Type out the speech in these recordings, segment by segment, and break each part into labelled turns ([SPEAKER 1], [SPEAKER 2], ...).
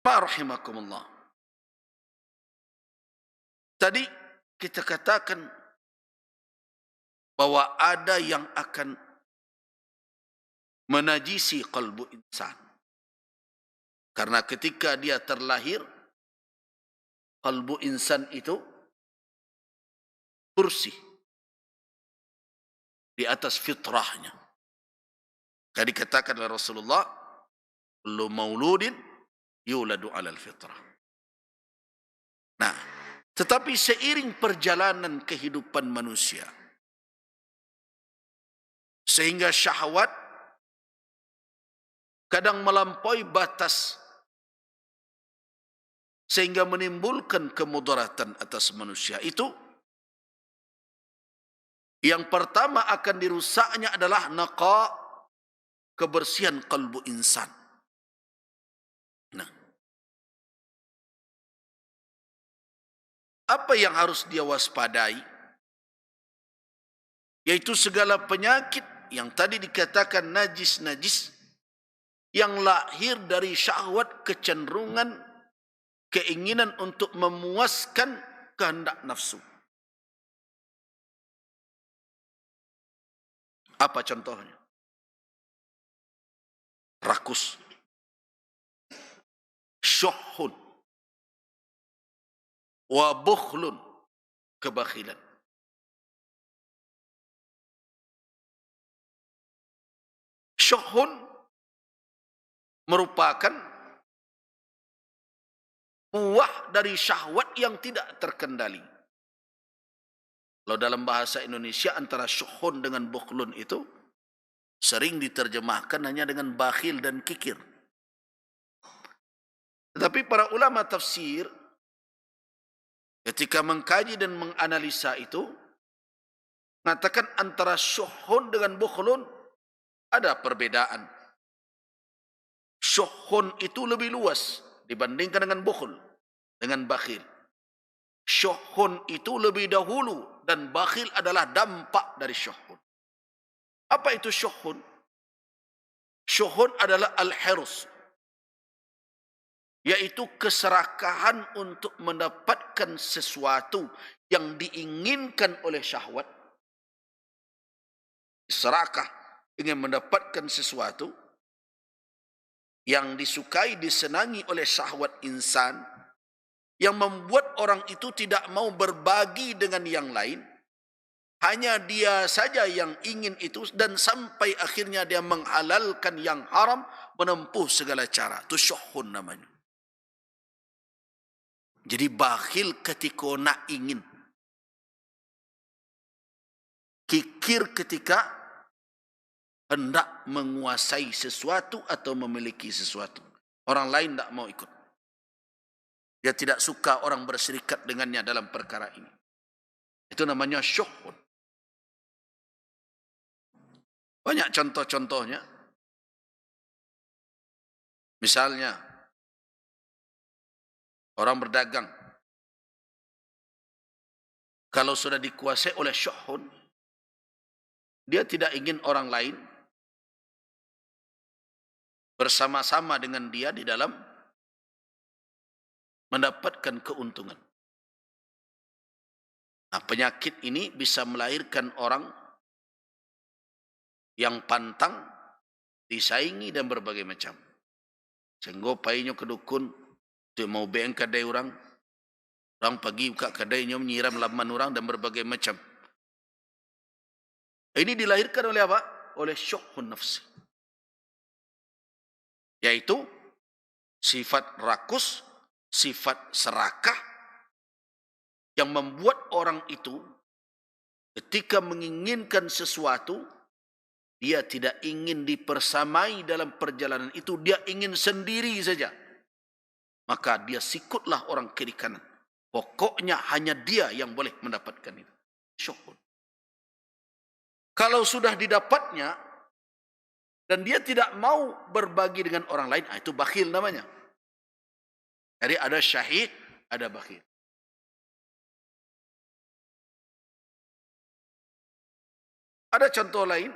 [SPEAKER 1] Pak rahimakumullah. Tadi kita katakan bahwa ada yang akan menajisi kalbu insan. Karena ketika dia terlahir, kalbu insan itu bersih di atas fitrahnya. Tadi dikatakan oleh Rasulullah, kullu mauludin yuladu alal fitrah. Nah, tetapi seiring perjalanan kehidupan manusia, sehingga syahwat kadang melampaui batas, sehingga menimbulkan kemudaratan atas manusia itu, yang pertama akan dirusaknya adalah naqa, kebersihan kalbu insan. Nah, apa yang harus dia waspadai? Yaitu segala penyakit yang tadi dikatakan najis-najis, yang lahir dari syahwat, kecenderungan, keinginan untuk memuaskan kehendak nafsu. Apa contohnya? Rakus, syuhun, wa bukhlun, kebakhilan. Syuhun merupakan buah dari syahwat yang tidak terkendali. Kalau dalam bahasa Indonesia antara syuhun dengan bukhlun itu sering diterjemahkan hanya dengan bakhil dan kikir. Tetapi para ulama tafsir ketika mengkaji dan menganalisa itu mengatakan antara syuhun dengan bukhlun ada perbedaan. Syuhun itu lebih luas dibandingkan dengan bukhl, dengan bakhil. Syuhun itu lebih dahulu dan bakhil adalah dampak dari syuhun. Apa itu syuhun? Syuhun adalah al-hirs, yaitu keserakahan untuk mendapatkan sesuatu yang diinginkan oleh syahwat. Serakah ingin mendapatkan sesuatu yang disukai, disenangi oleh syahwat insan, yang membuat orang itu tidak mau berbagi dengan yang lain. Hanya dia saja yang ingin itu, dan sampai akhirnya dia menghalalkan yang haram, menempuh segala cara. Itu syuhun namanya. Jadi bakhil ketika nak ingin, kikir ketika hendak menguasai sesuatu atau memiliki sesuatu. Orang lain tak mau ikut. Dia tidak suka orang berserikat dengannya dalam perkara ini. Itu namanya syuhun. Banyak contoh-contohnya. Misalnya, orang berdagang. Kalau sudah dikuasai oleh syuhun, dia tidak ingin orang lain bersama-sama dengan dia di dalam mendapatkan keuntungan. Nah, penyakit ini bisa melahirkan orang yang pantang, disaingi dan berbagai macam. Sehingga payahnya ke dukun, dia mau beng kedai orang, orang pergi buka kedainya menyiram laman orang dan berbagai macam. Ini dilahirkan oleh apa? Oleh syuhun nafsi. Yaitu sifat rakus, sifat serakah, yang membuat orang itu ketika menginginkan sesuatu, dia tidak ingin dipersamai dalam perjalanan itu, dia ingin sendiri saja. Maka dia sikutlah orang kiri kanan. Pokoknya hanya dia yang boleh mendapatkan itu. Syuhun. Kalau sudah didapatnya dan dia tidak mau berbagi dengan orang lain, itu bakhil namanya. Jadi ada syahid, ada bakhil. Ada contoh lain.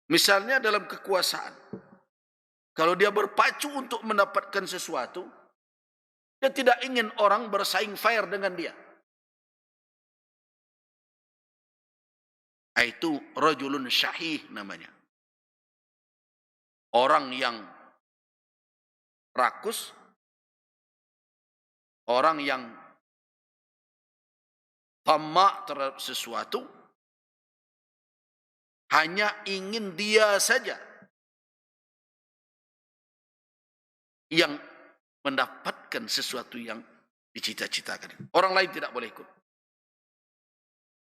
[SPEAKER 1] Misalnya dalam kekuasaan. Kalau dia berpacu untuk mendapatkan sesuatu, dia tidak ingin orang bersaing fair dengan dia. Itu rajulun syahih namanya. Orang yang rakus, orang yang tamak terhadap sesuatu, hanya ingin dia saja yang mendapatkan sesuatu yang dicita-citakan. Orang lain tidak boleh ikut.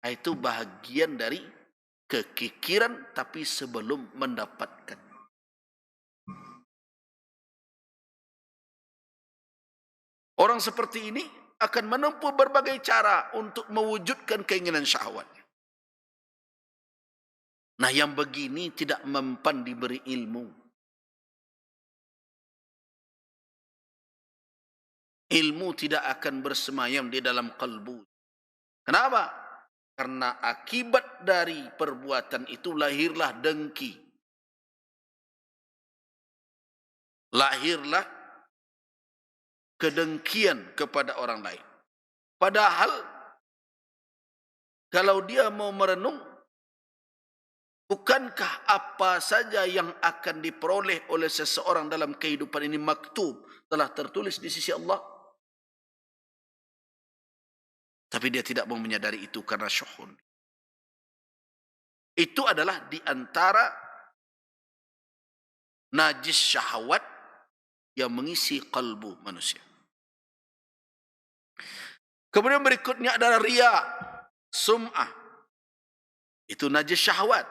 [SPEAKER 1] Itu bahagian dari kekikiran tapi sebelum mendapatkan. Orang seperti ini akan menempuh berbagai cara untuk mewujudkan keinginan syahwatnya. Nah, yang begini tidak mempan diberi ilmu. Ilmu tidak akan bersemayam di dalam kalbu. Kenapa? Karena akibat dari perbuatan itu lahirlah dengki. Lahirlah kedengkian kepada orang lain. Padahal kalau dia mau merenung, bukankah apa saja yang akan diperoleh oleh seseorang dalam kehidupan ini maktub, telah tertulis di sisi Allah? Tapi dia tidak mau menyadari itu karena syuhun. Itu adalah di antara najis syahwat yang mengisi kalbu manusia. Kemudian berikutnya adalah riya, sum'ah. Itu najis syahwat.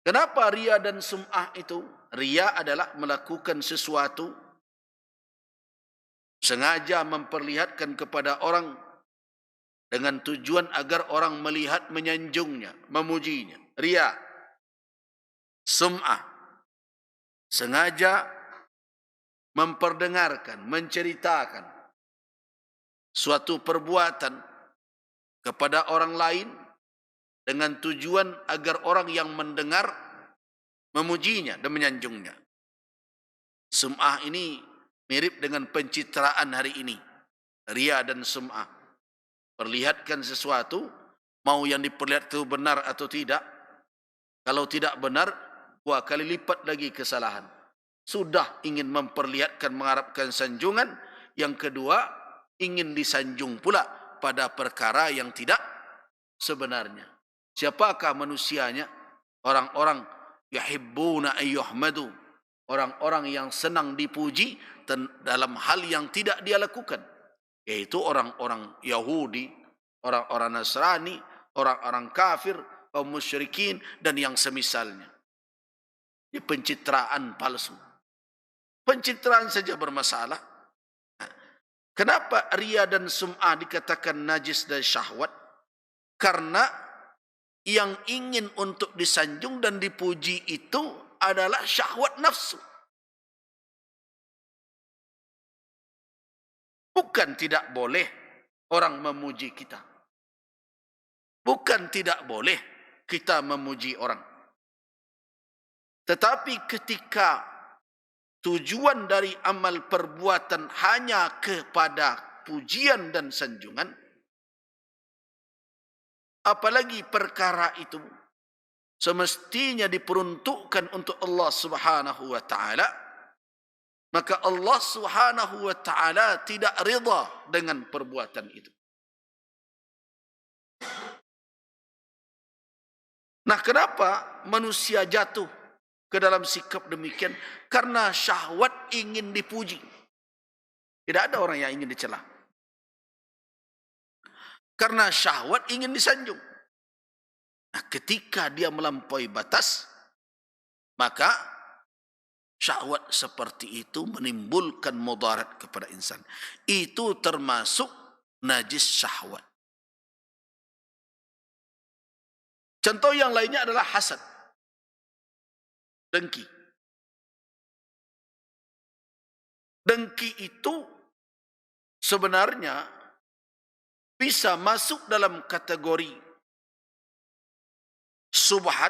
[SPEAKER 1] Kenapa riya dan sum'ah itu? Riya adalah melakukan sesuatu sengaja memperlihatkan kepada orang dengan tujuan agar orang melihat menyanjungnya, memujinya. Riya. Sum'ah. Sengaja memperdengarkan, menceritakan suatu perbuatan kepada orang lain dengan tujuan agar orang yang mendengar memujinya dan menyanjungnya. Sum'ah ini mirip dengan pencitraan hari ini. Riya dan sum'ah. Perlihatkan sesuatu, mau yang diperlihat itu benar atau tidak. Kalau tidak benar, 2 kali lipat lagi kesalahan. Sudah ingin memperlihatkan, mengharapkan sanjungan. Yang kedua, ingin disanjung pula pada perkara yang tidak sebenarnya. Siapakah manusianya? Orang-orang yahibbuna ayyuhmadu. Orang-orang yang senang dipuji dalam hal yang tidak dia lakukan, yaitu orang-orang Yahudi, orang-orang Nasrani, orang-orang kafir, kaum musyrikin dan yang semisalnya. Ini pencitraan palsu. Pencitraan saja bermasalah. Kenapa riya dan sum'ah dikatakan najis dan syahwat? Karena yang ingin untuk disanjung dan dipuji itu adalah syahwat nafsu. Bukan tidak boleh orang memuji kita. Bukan tidak boleh kita memuji orang. Tetapi ketika tujuan dari amal perbuatan hanya kepada pujian dan sanjungan, apalagi perkara itu semestinya diperuntukkan untuk Allah Subhanahu wa taala, maka Allah Subhanahu wa taala tidak rida dengan perbuatan itu. Nah, kenapa manusia jatuh ke dalam sikap demikian? Karena syahwat ingin dipuji. Tidak ada orang yang ingin dicela. Karena syahwat ingin disanjung. Nah, ketika dia melampaui batas, maka syahwat seperti itu menimbulkan mudarat kepada insan. Itu termasuk najis syahwat. Contoh yang lainnya adalah hasad. Dengki. Dengki itu sebenarnya bisa masuk dalam kategori subhat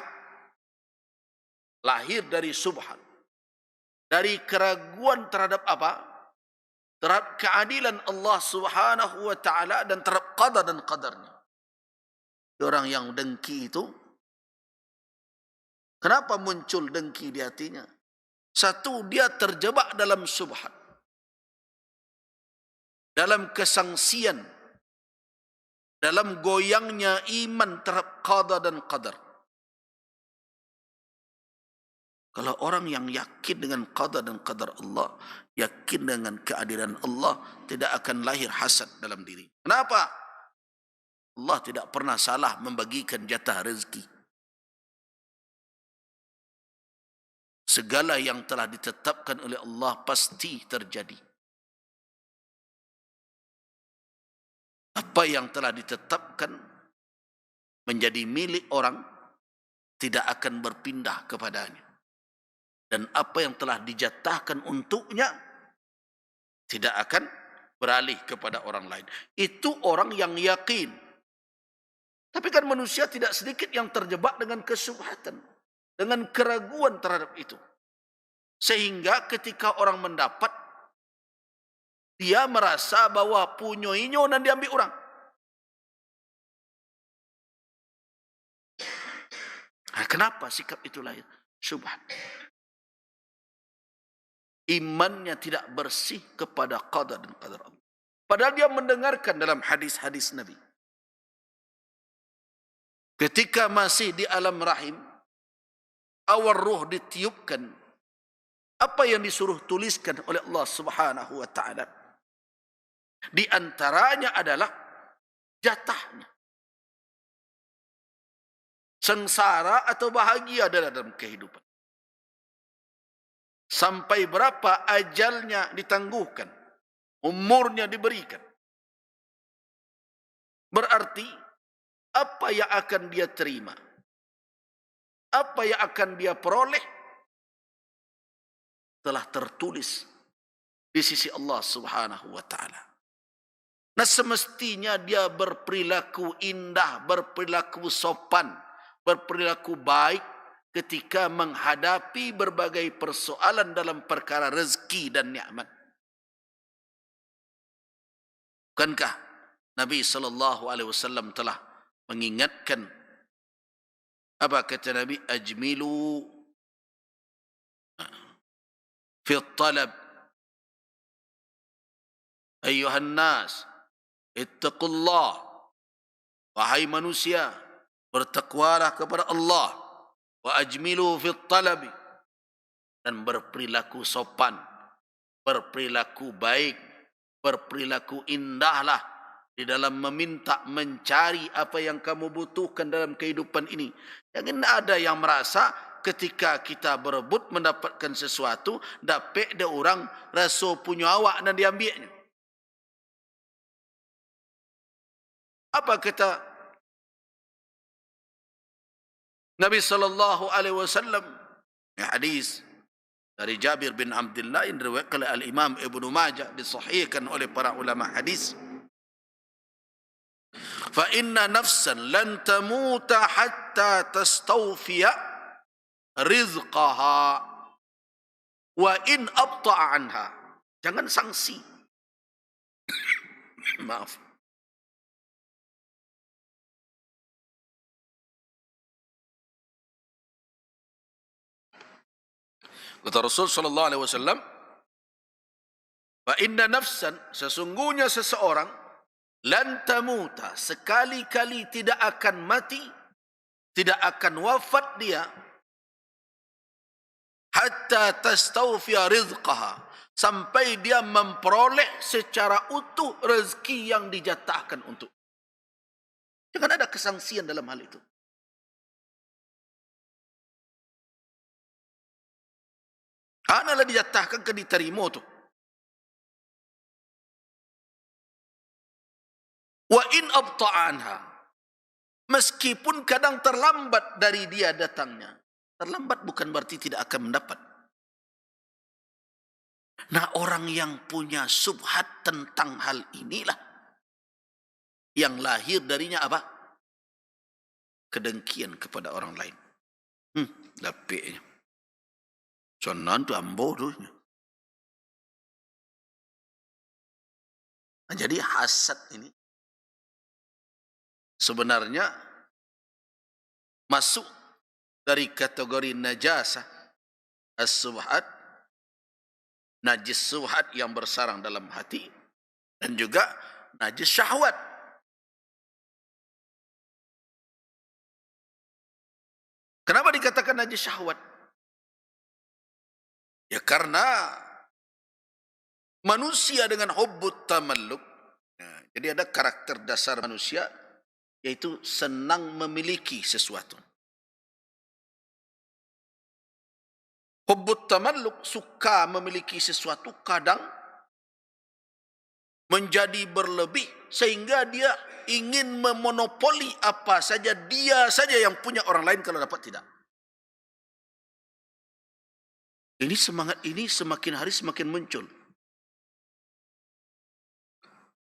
[SPEAKER 1] lahir dari subhat, dari keraguan terhadap apa? Terhadap keadilan Allah Subhanahu wa taala dan terhadap qada dan qadarnya. Orang yang dengki itu, kenapa muncul dengki di hatinya? Satu, dia terjebak dalam subhat, dalam kesangsian, dalam goyangnya iman terhadap qada dan qadar. Kalau orang yang yakin dengan qada dan qadar Allah, yakin dengan keadilan Allah, tidak akan lahir hasad dalam diri. Kenapa? Allah tidak pernah salah membagikan jatah rezeki. Segala yang telah ditetapkan oleh Allah pasti terjadi. Apa yang telah ditetapkan menjadi milik orang tidak akan berpindah kepadanya. Dan apa yang telah dijatahkan untuknya tidak akan beralih kepada orang lain. Itu orang yang yakin. Tapi kan manusia tidak sedikit yang terjebak dengan kesubhatan, dengan keraguan terhadap itu. Sehingga ketika orang mendapat, dia merasa bahwa punyoinyo dan diambil orang. Nah, kenapa sikap itu lahir? Subhat. Imannya tidak bersih kepada qada dan qadar Allah. Padahal dia mendengarkan dalam hadis-hadis Nabi. Ketika masih di alam rahim, awal ruh ditiupkan, apa yang disuruh tuliskan oleh Allah Subhanahu wa taala? Di antaranya adalah jatahnya. Sengsara atau bahagia dalam kehidupan. Sampai berapa ajalnya ditangguhkan, umurnya diberikan. Berarti apa yang akan dia terima, apa yang akan dia peroleh, telah tertulis di sisi Allah Subhanahu wa taala. Nah, semestinya dia berperilaku indah, berperilaku sopan, berperilaku baik ketika menghadapi berbagai persoalan dalam perkara rezeki dan nikmat. Bukankah Nabi SAW telah mengingatkan, apa kata Nabi? Ajmilu fi talab ayyuhan nas ittaqullah, wahai manusia, bertakwalah kepada Allah, wa ajmilu fi talabi, dan berperilaku sopan, berperilaku baik, berperilaku indahlah di dalam meminta, mencari apa yang kamu butuhkan dalam kehidupan ini. Jangan ada yang merasa ketika kita berebut mendapatkan sesuatu, dapat ada orang rasa punya awak dan diambilnya. Apa kata Nabi SAW? Hadis dari Jabir bin Abdullah yang diriwayatkan oleh Al-Imam Ibnu Majah, disahihkan oleh para ulama hadis. Fa inna nafsan lan tamuta hatta tastawfiya rizqaha wa in abta'a anha. Jangan sanksi. Maaf. Kata Rasul sallallahu alaihi wasallam, fa inna nafsan, sesungguhnya seseorang, lan tamuta, sekali-kali tidak akan mati, tidak akan wafat dia, hatta tastawfiya rizqaha, sampai dia memperoleh secara utuh rezeki yang dijatahkan untuk. Jangan ada kesangsian dalam hal itu. Analah dijatahkan ke diterima tu. Wa in abta'anha, meskipun kadang terlambat dari dia datangnya. Terlambat bukan berarti tidak akan mendapat. Nah, orang yang punya subhat tentang hal inilah yang lahir darinya apa? Kedengkian kepada orang lain. Dapiknya. Sonan tu ambo tu. Jadi hasad ini sebenarnya masuk dari kategori najasah as-subhat, najis subhat yang bersarang dalam hati, dan juga najis syahwat. Kenapa dikatakan najis syahwat? Ya karena manusia dengan hubbut tamalluk, jadi ada karakter dasar manusia, yaitu senang memiliki sesuatu. Hubbut tamalluk, suka memiliki sesuatu, kadang menjadi berlebih sehingga dia ingin memonopoli apa saja, dia saja yang punya, orang lain kalau dapat tidak. Ini semangat ini semakin hari semakin muncul.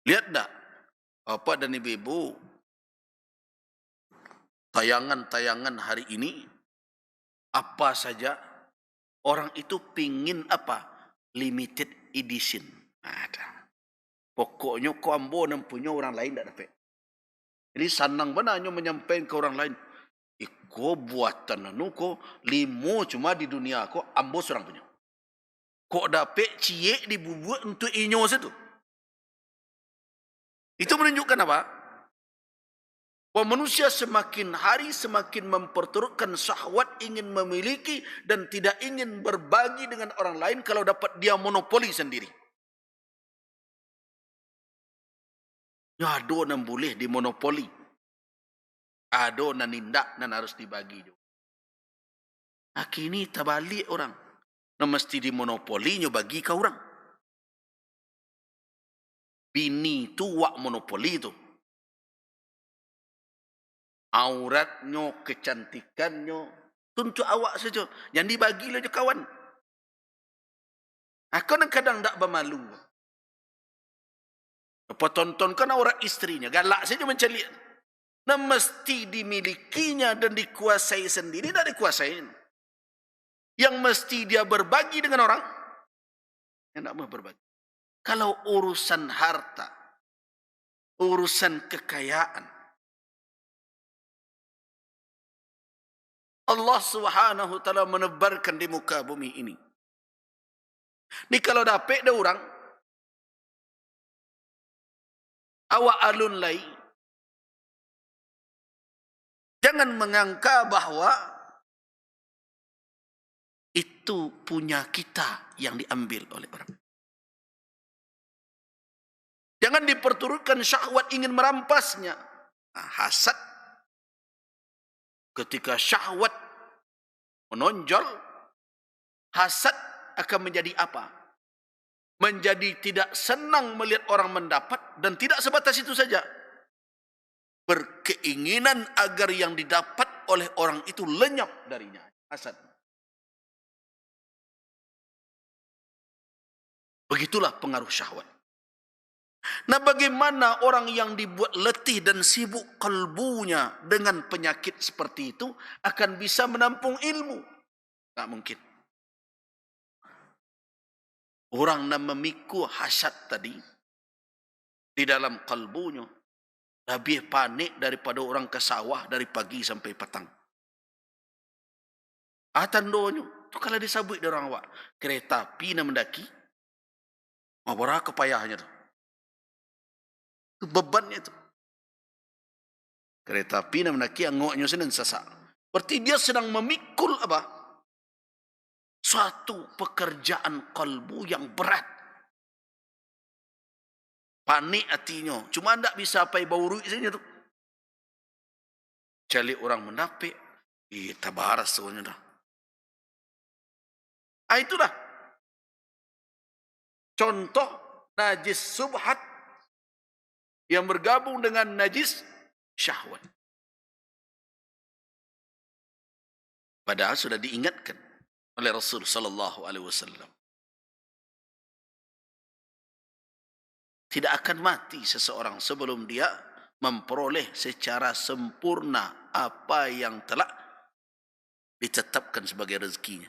[SPEAKER 1] Lihat tak, Bapak dan Ibu-ibu, tayangan-tayangan hari ini, apa saja orang itu pingin apa? Limited edition. Ada. Pokoknya kau ambo dan punya, orang lain tak dapat. Jadi sanang benarnya menyampaikan ke orang lain, Iko buatan anu ko limo cuma di dunia ko ambo seorang punya. Kok dapat cie dibuat untuk inyo situ. Itu menunjukkan apa? Bahwa manusia semakin hari semakin memperturutkan syahwat, ingin memiliki dan tidak ingin berbagi dengan orang lain kalau dapat dia monopoli sendiri. Ya ado nan boleh dimonopoli. Ado nan nindak nan harus dibagi. Kini terbalik orang. Nan mesti dimonopolinya bagi ke orang. Bini tu wak monopoli tu. Auratnya, kecantikannya, tuntut awak saja. Yang dibagi lah je kawan. Aku kadang tak bermalu. Apa tontonkan aurat istrinya, galak saja mencari. Nah mesti dimilikinya dan dikuasai sendiri, tak dikuasai. Yang mesti dia berbagi dengan orang, yang tak mau berbagi. Kalau urusan harta, urusan kekayaan, Allah Subhanahu wa ta'ala menebarkan di muka bumi ini. Ni kalau dapat ada orang, awak alun lai, jangan mengangka bahawa itu punya kita yang diambil oleh orang. Jangan diperturutkan syahwat ingin merampasnya. Hasad. Ketika syahwat menonjol, hasad akan menjadi apa? Menjadi tidak senang melihat orang mendapat, dan tidak sebatas itu saja. Berkeinginan agar yang didapat oleh orang itu lenyap darinya. Hasad. Begitulah pengaruh syahwat. Nah bagaimana orang yang dibuat letih dan sibuk kalbunya dengan penyakit seperti itu akan bisa menampung ilmu? Tak mungkin. Orang yang memikul hasad tadi di dalam kalbunya lebih panik daripada orang ke sawah dari pagi sampai petang. Tandanya tu kalau disabut dari orang awak, kereta api nak mendaki, berapa kepayahnya tu. Itu bebannya itu. Kereta api nak mendaki, angoknya sedang sesak. Berarti dia sedang memikul apa? Suatu pekerjaan kalbu yang berat. Panik hatinya. Cuma tak bisa pakai bau ruik saja tu. Cari orang menapik. Tabaras semuanya dah. Itulah. Contoh najis subhat yang bergabung dengan najis syahwat. Padahal sudah diingatkan oleh Rasul sallallahu alaihi wasallam. Tidak akan mati seseorang sebelum dia memperoleh secara sempurna apa yang telah ditetapkan sebagai rezekinya.